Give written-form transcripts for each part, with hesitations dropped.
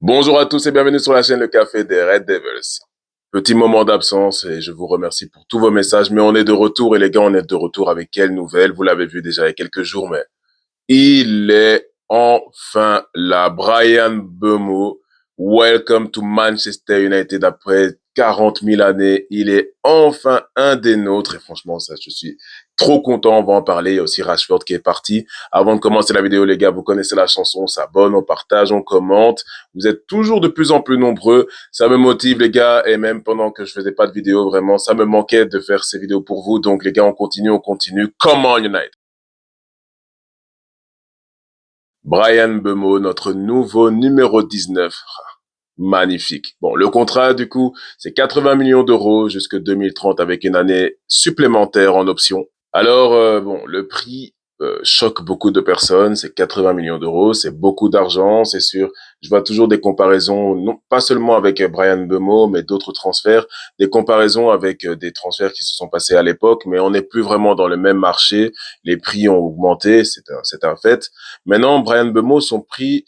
Bonjour à tous et bienvenue sur la chaîne Le Café des Red Devils. Petit moment d'absence et je vous remercie pour tous vos messages, mais on est de retour et les gars, on est de retour avec quelle nouvelle? Vous l'avez vu déjà il y a quelques jours, mais il est enfin là. Brian Mbeumo, welcome to Manchester United après 40 000 années. Il est enfin un des nôtres et franchement, ça, je suis trop content. On va en parler. Il y a aussi Rashford qui est parti. Avant de commencer la vidéo, les gars, vous connaissez la chanson. On s'abonne, on partage, on commente. Vous êtes toujours de plus en plus nombreux. Ça me motive, les gars. Et même pendant que je faisais pas de vidéo, vraiment, ça me manquait de faire ces vidéos pour vous. Donc, les gars, on continue, on continue. Come on, United! Brian Mbeumo, notre nouveau numéro 19. Magnifique. Bon, le contrat, du coup, c'est 80 millions d'euros jusque 2030 avec une année supplémentaire en option. Alors, bon, le prix choque beaucoup de personnes. C'est 80 millions d'euros, c'est beaucoup d'argent, c'est sûr. Je vois toujours des comparaisons, non pas seulement avec Brian Mbeumo, mais d'autres transferts, des comparaisons avec des transferts qui se sont passés à l'époque, mais on n'est plus vraiment dans le même marché. Les prix ont augmenté, c'est un fait. Maintenant, Brian Mbeumo, son prix,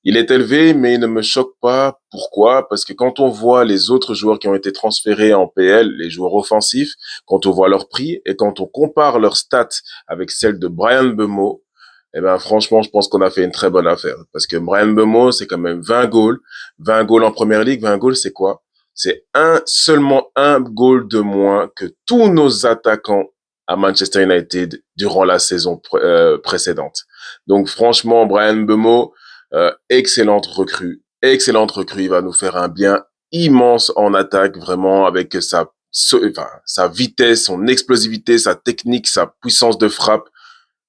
il est élevé, mais il ne me choque pas. Pourquoi? Parce que quand on voit les autres joueurs qui ont été transférés en PL, les joueurs offensifs, quand on voit leur prix et quand on compare leurs stats avec celles de Brian Mbeumo, eh ben, franchement, je pense qu'on a fait une très bonne affaire. Parce que Brian Mbeumo, c'est quand même 20 goals. 20 goals en première ligue. 20 goals, c'est quoi? C'est seulement un goal de moins que tous nos attaquants à Manchester United durant la saison précédente. Donc, franchement, Brian Mbeumo, excellente recrue. Excellente recrue. Il va nous faire un bien immense en attaque, vraiment, avec sa vitesse, son explosivité, sa technique, sa puissance de frappe.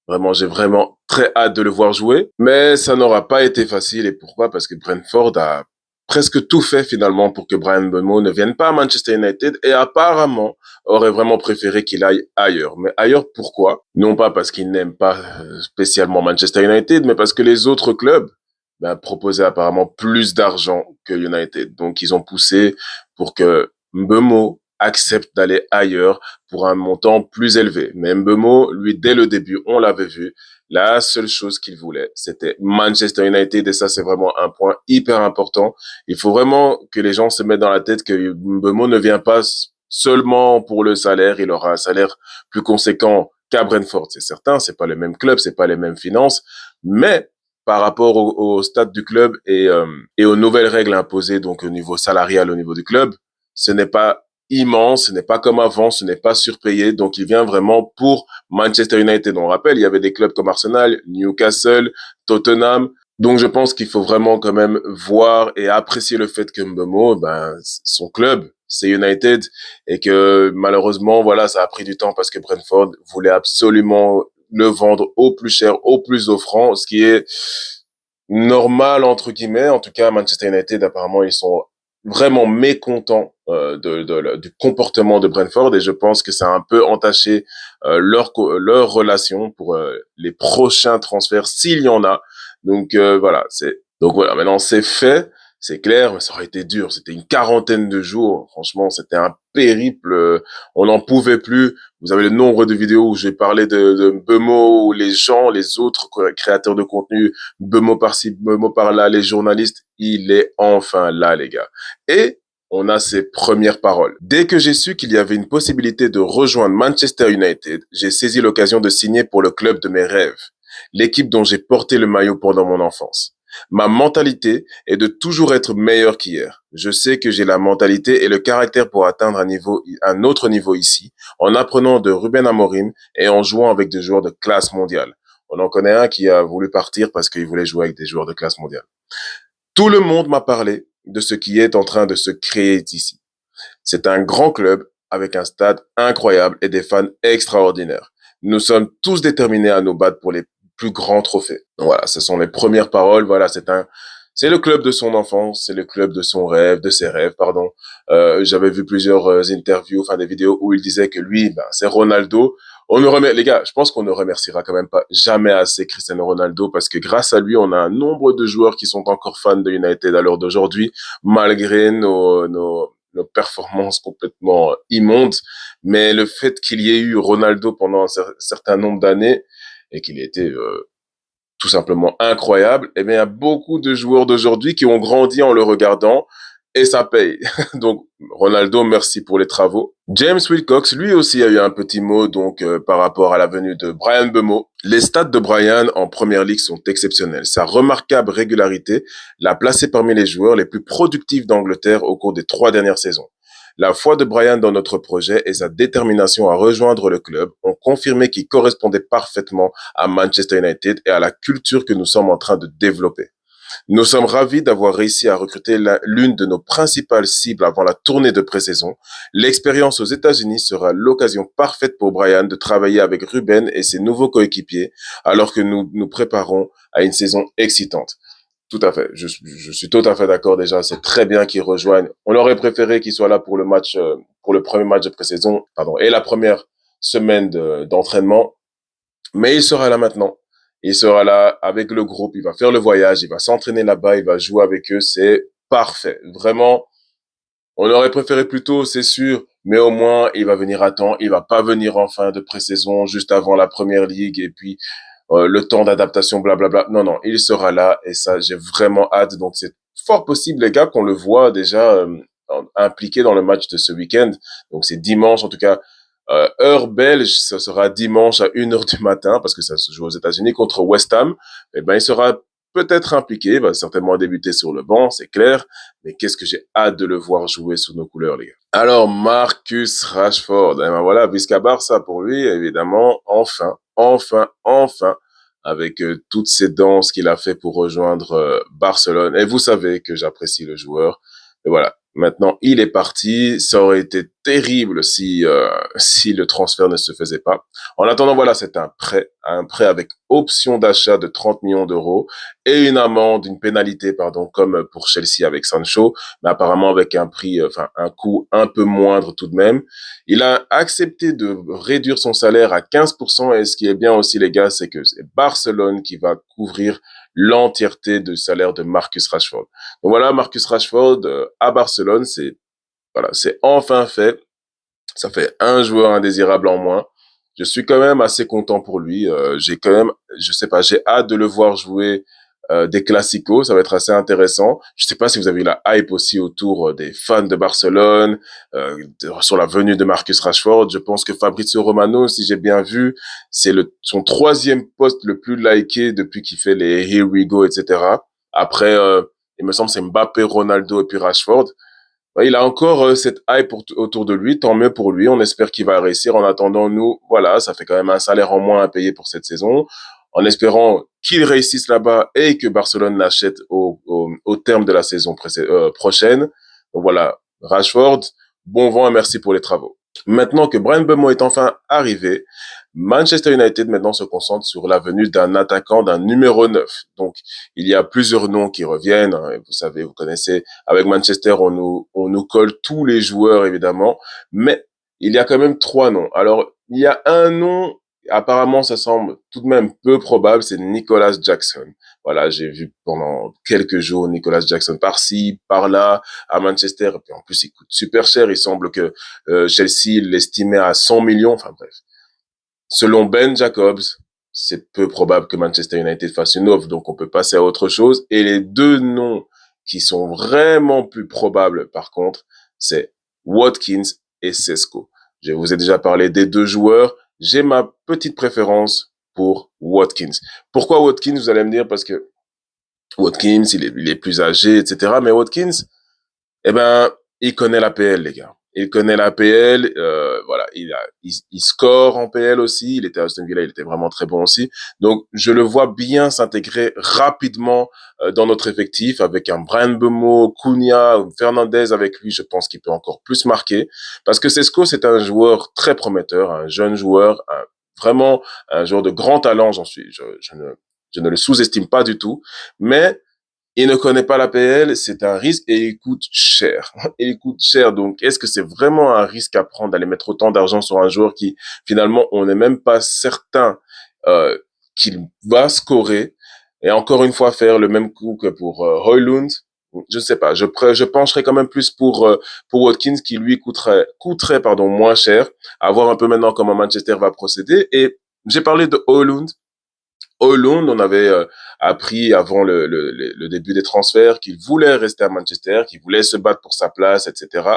Vraiment, j'ai vraiment très hâte de le voir jouer. Mais ça n'aura pas été facile. Et pourquoi? Parce que Brentford a presque tout fait finalement pour que Brian Mbeumo ne vienne pas à Manchester United et apparemment aurait vraiment préféré qu'il aille ailleurs. Mais ailleurs, pourquoi? Non pas parce qu'il n'aime pas spécialement Manchester United, mais parce que les autres clubs proposaient apparemment plus d'argent que United. Donc, ils ont poussé pour que Mbeumo accepte d'aller ailleurs pour un montant plus élevé. Mais Mbeumo, lui, dès le début, on l'avait vu, la seule chose qu'il voulait, c'était Manchester United et ça, c'est vraiment un point hyper important. Il faut vraiment que les gens se mettent dans la tête que Mbeumo ne vient pas seulement pour le salaire, il aura un salaire plus conséquent qu'à Brentford, c'est certain, c'est pas le même club, c'est pas les mêmes finances, mais par rapport au stade du club et aux nouvelles règles imposées donc au niveau salarial au niveau du club, ce n'est pas immense, ce n'est pas comme avant, ce n'est pas surpayé, donc il vient vraiment pour Manchester United. On rappelle, il y avait des clubs comme Arsenal, Newcastle, Tottenham, donc je pense qu'il faut vraiment quand même voir et apprécier le fait que Mbeumo, son club, c'est United, et que malheureusement, voilà, ça a pris du temps parce que Brentford voulait absolument le vendre au plus cher, au plus offrant, ce qui est normal entre guillemets. En tout cas, Manchester United, apparemment, ils sont vraiment mécontents du comportement de Brentford et je pense que ça a un peu entaché leur relation pour les prochains transferts s'il y en a. Donc voilà, maintenant c'est fait, c'est clair, mais ça aurait été dur. C'était une quarantaine de jours. Franchement, c'était un périple. On n'en pouvait plus. Vous avez le nombre de vidéos où j'ai parlé de Bemo, où les gens, les autres créateurs de contenu, Bemo par-ci, Bemo par-là, les journalistes, il est enfin là, les gars. Et on a ses premières paroles. Dès que j'ai su qu'il y avait une possibilité de rejoindre Manchester United, j'ai saisi l'occasion de signer pour le club de mes rêves, l'équipe dont j'ai porté le maillot pendant mon enfance. Ma mentalité est de toujours être meilleur qu'hier. Je sais que j'ai la mentalité et le caractère pour atteindre un autre niveau ici, en apprenant de Ruben Amorim et en jouant avec des joueurs de classe mondiale. On en connaît un qui a voulu partir parce qu'il voulait jouer avec des joueurs de classe mondiale. Tout le monde m'a parlé de ce qui est en train de se créer ici. C'est un grand club avec un stade incroyable et des fans extraordinaires. Nous sommes tous déterminés à nous battre pour les plus grands trophées. Voilà, ce sont les premières paroles. Voilà, c'est le club de son enfance, c'est le club de son rêve, de ses rêves, pardon. J'avais vu plusieurs interviews, enfin des vidéos où il disait que lui, c'est Ronaldo. Les gars, je pense qu'on ne remerciera quand même pas jamais assez Cristiano Ronaldo parce que grâce à lui, on a un nombre de joueurs qui sont encore fans de United à l'heure d'aujourd'hui, malgré nos performances complètement immondes. Mais le fait qu'il y ait eu Ronaldo pendant un certain nombre d'années et qu'il ait été tout simplement incroyable. Eh bien, il y a beaucoup de joueurs d'aujourd'hui qui ont grandi en le regardant et ça paye. Donc, Ronaldo, merci pour les travaux. James Wilcox, lui aussi, a eu un petit mot donc par rapport à la venue de Bryan Mbeumo. Les stats de Bryan en première ligue sont exceptionnels. Sa remarquable régularité l'a placé parmi les joueurs les plus productifs d'Angleterre au cours des 3 dernières saisons. La foi de Bryan dans notre projet et sa détermination à rejoindre le club ont confirmé qu'il correspondait parfaitement à Manchester United et à la culture que nous sommes en train de développer. Nous sommes ravis d'avoir réussi à recruter l'une de nos principales cibles avant la tournée de pré-saison. L'expérience aux États-Unis sera l'occasion parfaite pour Bryan de travailler avec Ruben et ses nouveaux coéquipiers alors que nous nous préparons à une saison excitante. Tout à fait. Je suis tout à fait d'accord déjà. C'est très bien qu'il rejoigne. On aurait préféré qu'il soit là pour le match, pour le premier match de pré-saison, pardon, et la première semaine d'entraînement. Mais il sera là maintenant. Il sera là avec le groupe. Il va faire le voyage. Il va s'entraîner là-bas. Il va jouer avec eux. C'est parfait. Vraiment. On aurait préféré plus tôt, c'est sûr. Mais au moins, il va venir à temps. Il va pas venir en fin de pré-saison, juste avant la première ligue. Et puis, le temps d'adaptation, blablabla. Non, non, il sera là et ça, j'ai vraiment hâte. Donc, c'est fort possible, les gars, qu'on le voit déjà impliqué dans le match de ce week-end. Donc, c'est dimanche, en tout cas, heure belge, ce sera dimanche à 1 heure du matin parce que ça se joue aux États-Unis contre West Ham. Eh ben, il sera peut-être impliqué, il va certainement débuter sur le banc, c'est clair. Mais qu'est-ce que j'ai hâte de le voir jouer sous nos couleurs, les gars. Alors, Marcus Rashford. Eh ben voilà, Visca Barça pour lui, évidemment, enfin, avec toutes ces danses qu'il a fait pour rejoindre Barcelone. Et vous savez que j'apprécie le joueur. Et voilà, maintenant il est parti. Ça aurait été terrible si le transfert ne se faisait pas. En attendant, voilà, c'est un prêt avec option d'achat de 30 millions d'euros et une amende, une pénalité, pardon, comme pour Chelsea avec Sancho, mais apparemment avec un prix, enfin un coût un peu moindre tout de même. Il a accepté de réduire son salaire à 15% et ce qui est bien aussi, les gars, c'est que c'est Barcelone qui va couvrir l'entièreté du salaire de Marcus Rashford. Donc voilà, Marcus Rashford à Barcelone, c'est enfin fait. Ça fait un joueur indésirable en moins. Je suis quand même assez content pour lui. J'ai quand même, je sais pas, j'ai hâte de le voir jouer des classicos. Ça va être assez intéressant. Je sais pas si vous avez eu la hype aussi autour des fans de Barcelone sur la venue de Marcus Rashford. Je pense que Fabrizio Romano, si j'ai bien vu, c'est son 3e post le plus liké depuis qu'il fait les Here We Go, etc. Après, il me semble c'est Mbappé, Ronaldo et puis Rashford. Ouais, il a encore cette hype autour de lui, tant mieux pour lui. On espère qu'il va réussir. En attendant, nous, voilà, ça fait quand même un salaire en moins à payer pour cette saison. En espérant qu'il réussisse là-bas et que Barcelone l'achète au terme de la saison prochaine. Donc voilà, Rashford, bon vent et merci pour les travaux. Maintenant que Bryan Mbeumo est enfin arrivé, Manchester United maintenant se concentre sur la venue d'un attaquant, d'un numéro 9. Donc, il y a plusieurs noms qui reviennent. Hein, vous savez, vous connaissez, avec Manchester, on nous colle tous les joueurs, évidemment. Mais il y a quand même 3 noms. Alors, il y a un nom, apparemment, ça semble tout de même peu probable, c'est Nicolas Jackson. Voilà, j'ai vu pendant quelques jours Nicolas Jackson par-ci, par-là, à Manchester. Et puis en plus, il coûte super cher. Il semble que Chelsea l'estimait à 100 millions. Enfin bref. Selon Ben Jacobs, c'est peu probable que Manchester United fasse une offre, donc on peut passer à autre chose. Et les 2 noms qui sont vraiment plus probables, par contre, c'est Watkins et Sesko. Je vous ai déjà parlé des 2 joueurs. J'ai ma petite préférence pour Watkins. Pourquoi Watkins? Vous allez me dire parce que Watkins, il est plus âgé, etc. Mais Watkins, eh ben, il connaît la PL, les gars. Il connaît la PL, voilà, il score en PL aussi. Il était à Aston Villa, il était vraiment très bon aussi. Donc, je le vois bien s'intégrer rapidement dans notre effectif avec un Bryan Mbeumo, Cunha, Fernandez avec lui. Je pense qu'il peut encore plus marquer parce que Sesko, c'est un joueur très prometteur, un jeune joueur, vraiment un joueur de grand talent. Je ne le sous-estime pas du tout, mais il ne connaît pas l'APL, c'est un risque et il coûte cher. Il coûte cher, donc est-ce que c'est vraiment un risque à prendre d'aller mettre autant d'argent sur un joueur qui, finalement, on n'est même pas certain euh, qu'il va scorer et encore une fois faire le même coup que pour Højlund? Je ne sais pas, je pencherais quand même plus pour Watkins qui lui coûterait pardon, moins cher, à voir un peu maintenant comment Manchester va procéder. Et j'ai parlé de Højlund. Højlund, on avait appris avant le début des transferts qu'il voulait rester à Manchester, qu'il voulait se battre pour sa place, etc.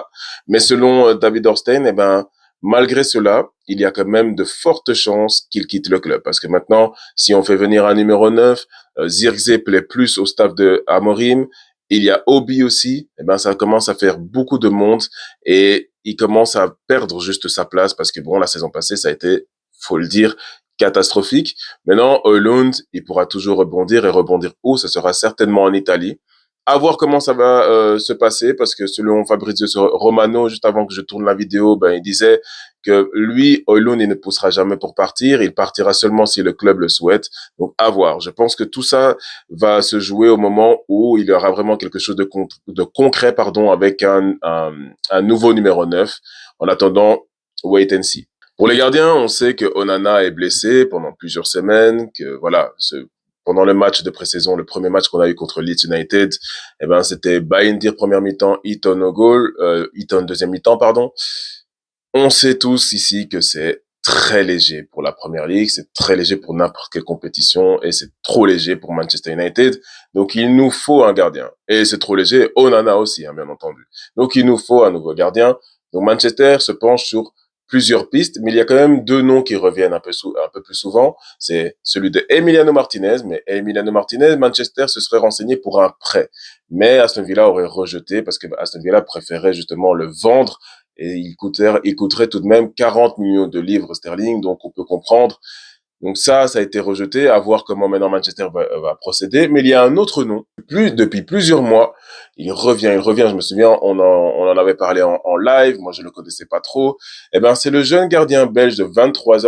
Mais selon David Ornstein, eh ben, malgré cela, il y a quand même de fortes chances qu'il quitte le club. Parce que maintenant, si on fait venir un numéro 9, Zirkzee plaît plus au staff de Amorim, il y a Obi aussi, eh ben, ça commence à faire beaucoup de monde et il commence à perdre juste sa place parce que bon, la saison passée, ça a été, faut le dire, catastrophique. Maintenant, Højlund, il pourra toujours rebondir et rebondir où? Ce sera certainement en Italie. À voir comment ça va se passer parce que selon Fabrizio Romano, juste avant que je tourne la vidéo, ben il disait que lui, Højlund, il ne poussera jamais pour partir. Il partira seulement si le club le souhaite. Donc à voir. Je pense que tout ça va se jouer au moment où il y aura vraiment quelque chose de concret, pardon, avec un nouveau numéro 9. En attendant, wait and see. Pour les gardiens, on sait que Onana est blessé pendant plusieurs semaines, que voilà, pendant le match de pré-saison, le premier match qu'on a eu contre Leeds United, eh ben c'était Bayindir première mi-temps, Heaton au goal, Heaton deuxième mi-temps, pardon. On sait tous ici que c'est très léger pour la Première Ligue, c'est très léger pour n'importe quelle compétition et c'est trop léger pour Manchester United. Donc il nous faut un gardien et c'est trop léger. Onana aussi, hein, bien entendu. Donc il nous faut un nouveau gardien. Donc Manchester se penche sur plusieurs pistes, mais il y a quand même deux noms qui reviennent un peu plus souvent. C'est celui de Emiliano Martinez, mais Emiliano Martinez, Manchester se serait renseigné pour un prêt. Mais Aston Villa aurait rejeté parce que Aston Villa préférait justement le vendre et il coûterait tout de même 40 millions de livres sterling, donc on peut comprendre. Donc ça a été rejeté, à voir comment maintenant Manchester va procéder. Mais il y a un autre nom, depuis plusieurs mois, il revient, je me souviens, on en avait parlé en live, moi je le connaissais pas trop. Eh ben, c'est le jeune gardien belge de 23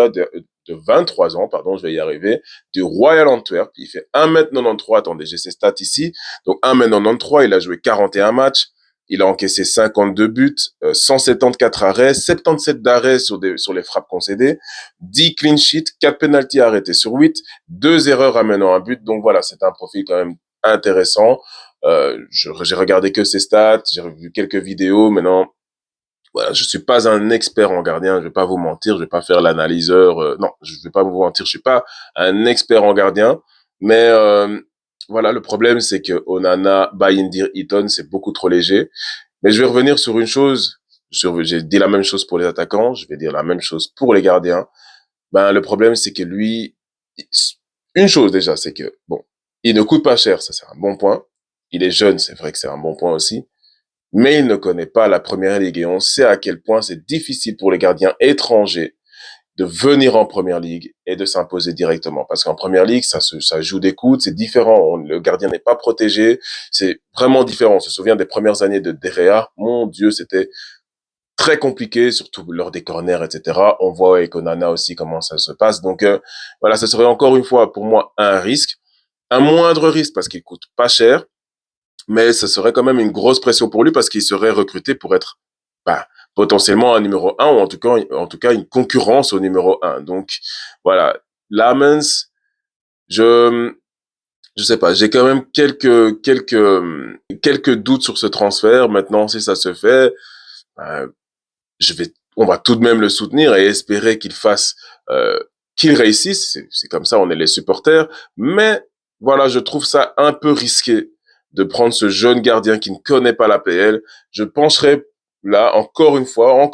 ans, pardon, je vais y arriver, du Royal Antwerp. Il fait 1m93, attendez, j'ai ses stats ici. Donc 1m93, il a joué 41 matchs. Il a encaissé 52 buts, 174 arrêts, 77 d'arrêts sur les frappes concédées, 10 clean sheets, 4 penalties arrêtés sur 8, 2 erreurs amenant un but. Donc voilà, c'est un profil quand même intéressant. J'ai regardé que ses stats, j'ai vu quelques vidéos. Maintenant, voilà, je suis pas un expert en gardien, je vais pas vous mentir, je vais pas faire l'analyseur. Non, je vais pas vous mentir, je suis pas un expert en gardien. Mais voilà, le problème c'est que Onana, Bayindir, Heaton, c'est beaucoup trop léger. Mais je vais revenir sur une chose. J'ai dit la même chose pour les attaquants, je vais dire la même chose pour les gardiens. Ben le problème c'est que lui, une chose déjà, c'est que bon, il ne coûte pas cher, ça c'est un bon point. Il est jeune, c'est vrai que c'est un bon point aussi mais il ne connaît pas la première ligue et on sait à quel point c'est difficile pour les gardiens étrangers de venir en première ligue et de s'imposer directement. Parce qu'en première ligue, ça joue des coudes, c'est différent. Le gardien n'est pas protégé, c'est vraiment différent. On se souvient des premières années de De Gea. Mon Dieu, c'était très compliqué, surtout lors des corners, etc. On voit avec Onana aussi comment ça se passe. Donc voilà, ça serait encore une fois pour moi un risque, un moindre risque parce qu'il coûte pas cher, mais ce serait quand même une grosse pression pour lui parce qu'il serait recruté pour être bah, potentiellement un numéro un ou en tout cas une concurrence au numéro un. Donc voilà, Lamens, je je sais pas, j'ai quand même quelques doutes sur ce transfert. Maintenant, si ça se fait, bah, on va tout de même le soutenir et espérer qu'il fasse, qu'il réussisse. C'est comme ça, on est les supporters. Mais voilà, je trouve ça un peu risqué de prendre ce jeune gardien qui ne connaît pas la PL. Je pencherais là, encore une fois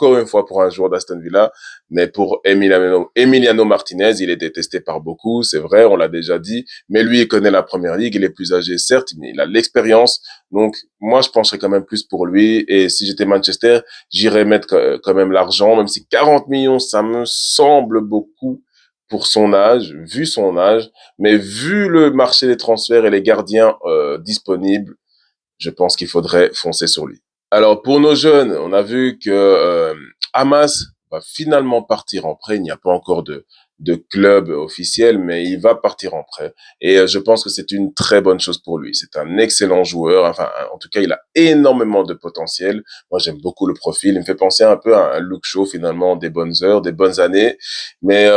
pour un joueur d'Aston Villa, mais pour Emiliano Martinez, il est détesté par beaucoup, c'est vrai, on l'a déjà dit, mais lui, il connaît la première ligue, il est plus âgé, certes, mais il a l'expérience, donc moi, je pencherais quand même plus pour lui, et si j'étais Manchester, j'irais mettre quand même l'argent, même si 40 millions, ça me semble beaucoup pour son âge, vu son âge, mais vu le marché des transferts et les gardiens disponibles, je pense qu'il faudrait foncer sur lui. Alors pour nos jeunes, on a vu que Hamas va finalement partir en prêt. Il n'y a pas encore de club officiel, mais il va partir en prêt. Et je pense que c'est une très bonne chose pour lui. C'est un excellent joueur. Enfin, en tout cas, il a énormément de potentiel. Moi, j'aime beaucoup le profil. Il me fait penser un peu à un Luke Shaw finalement, des bonnes heures, des bonnes années. Mais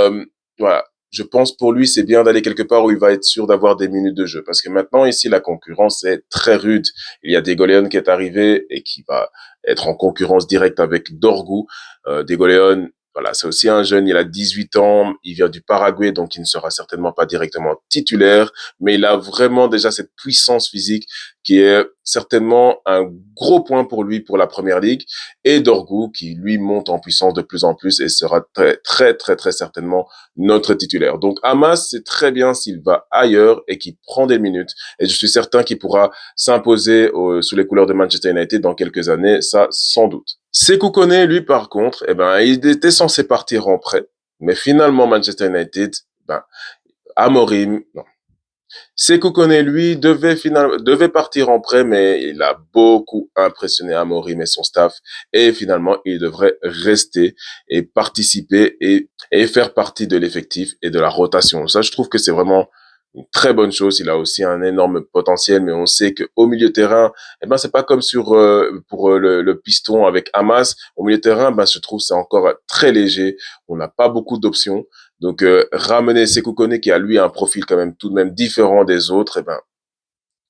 voilà, je pense pour lui, c'est bien d'aller quelque part où il va être sûr d'avoir des minutes de jeu. Parce que maintenant, ici, la concurrence est très rude. Il y a Degoleon qui est arrivé et qui va être en concurrence directe avec Dorgu. Degoleon Voilà, c'est aussi un jeune, il a 18 ans, il vient du Paraguay, donc il ne sera certainement pas directement titulaire, mais il a vraiment déjà cette puissance physique qui est certainement un gros point pour lui pour la Première Ligue, et Dorgu qui lui monte en puissance de plus en plus et sera très certainement notre titulaire. Donc Hamas, c'est très bien s'il va ailleurs et qu'il prend des minutes, et je suis certain qu'il pourra s'imposer sous les couleurs de Manchester United dans quelques années, ça sans doute. Sékou Koné, lui, par contre, eh ben, il était censé partir en prêt, mais finalement Manchester United, ben, Amorim, non. Sékou Koné, lui, devait partir en prêt, mais il a beaucoup impressionné Amorim et son staff, et finalement, il devrait rester et participer et faire partie de l'effectif et de la rotation. Ça, je trouve que c'est vraiment une très bonne chose. Il a aussi un énorme potentiel, mais on sait que au milieu de terrain, eh ben c'est pas comme pour le piston avec Hamas. Au milieu de terrain, ben je trouve c'est encore très léger. On n'a pas beaucoup d'options. Donc ramener Sékou Koné qui a lui un profil quand même tout de même différent des autres, eh ben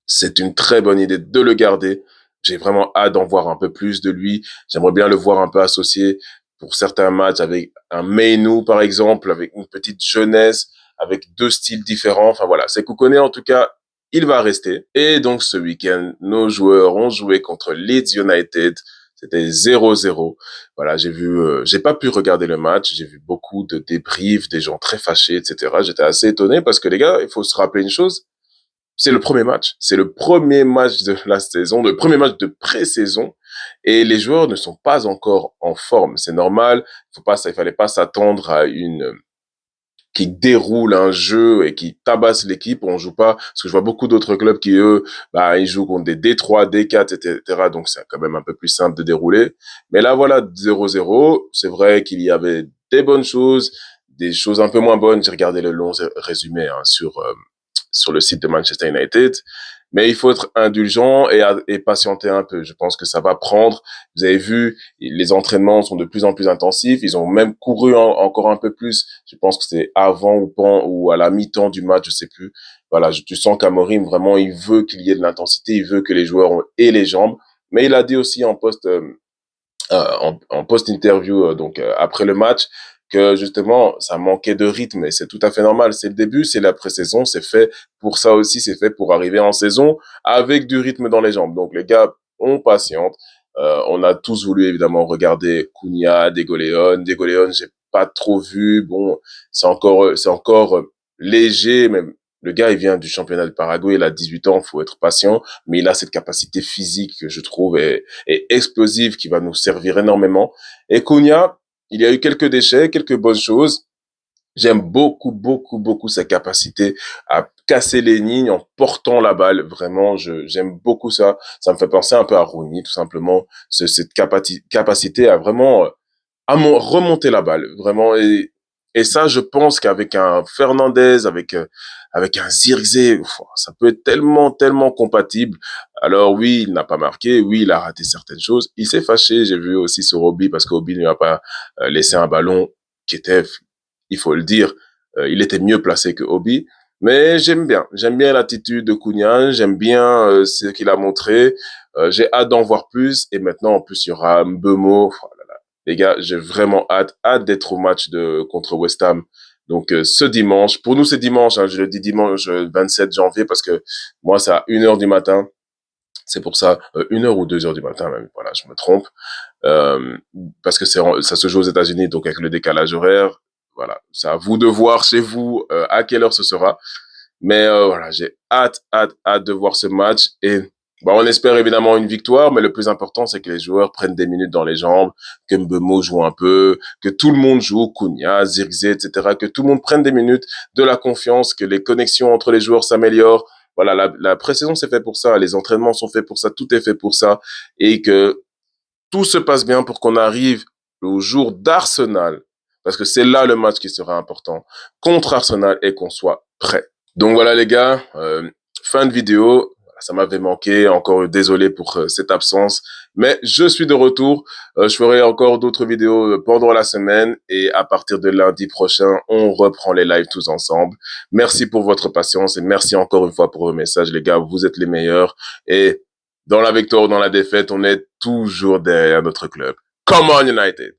c'est une très bonne idée de le garder. J'ai vraiment hâte d'en voir un peu plus de lui. J'aimerais bien le voir un peu associé pour certains matchs avec un Meinou, par exemple, avec une petite jeunesse, avec deux styles différents. Enfin voilà, Sékou Koné, en tout cas, il va rester. Et donc ce week-end, nos joueurs ont joué contre Leeds United. C'était 0-0. Voilà, j'ai pas pu regarder le match. J'ai vu beaucoup de débriefs, des gens très fâchés, etc. J'étais assez étonné parce que les gars, il faut se rappeler une chose, c'est le premier match. C'est le premier match de la saison, le premier match de pré-saison. Et les joueurs ne sont pas encore en forme. C'est normal. Il fallait pas s'attendre à qui déroule un jeu et qui tabasse l'équipe. On joue pas, parce que je vois beaucoup d'autres clubs qui, eux, bah, ils jouent contre des D3, D4, etc. Donc, c'est quand même un peu plus simple de dérouler. Mais là, voilà, 0-0. C'est vrai qu'il y avait des bonnes choses, des choses un peu moins bonnes. J'ai regardé le long résumé, hein, sur le site de Manchester United. Mais il faut être indulgent et patienter un peu. Je pense que ça va prendre. Vous avez vu, les entraînements sont de plus en plus intensifs. Ils ont même couru encore un peu plus. Je pense que c'est avant ou à la mi-temps du match, je sais plus. Voilà, tu sens qu'Amorim, vraiment, il veut qu'il y ait de l'intensité. Il veut que les joueurs aient les jambes. Mais il a dit aussi en post-interview, après le match, que justement, ça manquait de rythme et c'est tout à fait normal. C'est le début, c'est la pré-saison, c'est fait pour ça aussi, c'est fait pour arriver en saison avec du rythme dans les jambes. Donc les gars, on patiente. On a tous voulu évidemment regarder Cunha, Degoleon, j'ai pas trop vu. Bon, c'est encore léger, mais le gars, il vient du championnat de Paraguay, il a 18 ans, faut être patient, mais il a cette capacité physique que je trouve est explosive qui va nous servir énormément. Et Cunha, il y a eu quelques déchets, quelques bonnes choses. J'aime beaucoup sa capacité à casser les lignes en portant la balle. Vraiment, j'aime beaucoup ça. Ça me fait penser un peu à Rooney, tout simplement. Cette capacité à vraiment remonter la balle, vraiment. Et ça, je pense qu'avec un Fernandez, avec un Zirkzee, ça peut être tellement compatible. Alors oui, il n'a pas marqué, oui, il a raté certaines choses. Il s'est fâché, j'ai vu aussi sur Obi, parce qu'Obi ne lui a pas laissé un ballon qui était, il faut le dire, il était mieux placé que Obi. Mais j'aime bien l'attitude de Cunha, j'aime bien ce qu'il a montré. J'ai hâte d'en voir plus. Et maintenant, en plus, il y aura Mbeumo. Les gars, j'ai vraiment hâte d'être au match contre West Ham. Donc ce dimanche, pour nous c'est dimanche, hein, je le dis dimanche 27 janvier parce que moi c'est à 1h du matin. C'est pour ça, 1h ou 2h du matin même, voilà, je me trompe. Euh, Parce que ça se joue aux États-Unis, donc avec le décalage horaire, voilà, c'est à vous de voir chez vous à quelle heure ce sera. Mais voilà, j'ai hâte de voir ce match. Et bah, on espère évidemment une victoire, mais le plus important, c'est que les joueurs prennent des minutes dans les jambes, que Mbeumo joue un peu, que tout le monde joue, Cunha, Zirkzee, etc., que tout le monde prenne des minutes, de la confiance, que les connexions entre les joueurs s'améliorent. Voilà, la pré-saison, c'est fait pour ça, les entraînements sont faits pour ça, tout est fait pour ça, et que tout se passe bien pour qu'on arrive au jour d'Arsenal, parce que c'est là le match qui sera important, contre Arsenal, et qu'on soit prêt. Donc voilà les gars, fin de vidéo. Ça m'avait manqué, encore désolé pour cette absence, mais je suis de retour. Je ferai encore d'autres vidéos pendant la semaine et à partir de lundi prochain, on reprend les lives tous ensemble. Merci pour votre patience et merci encore une fois pour vos messages les gars, vous êtes les meilleurs et dans la victoire ou dans la défaite, on est toujours derrière notre club. Come on United!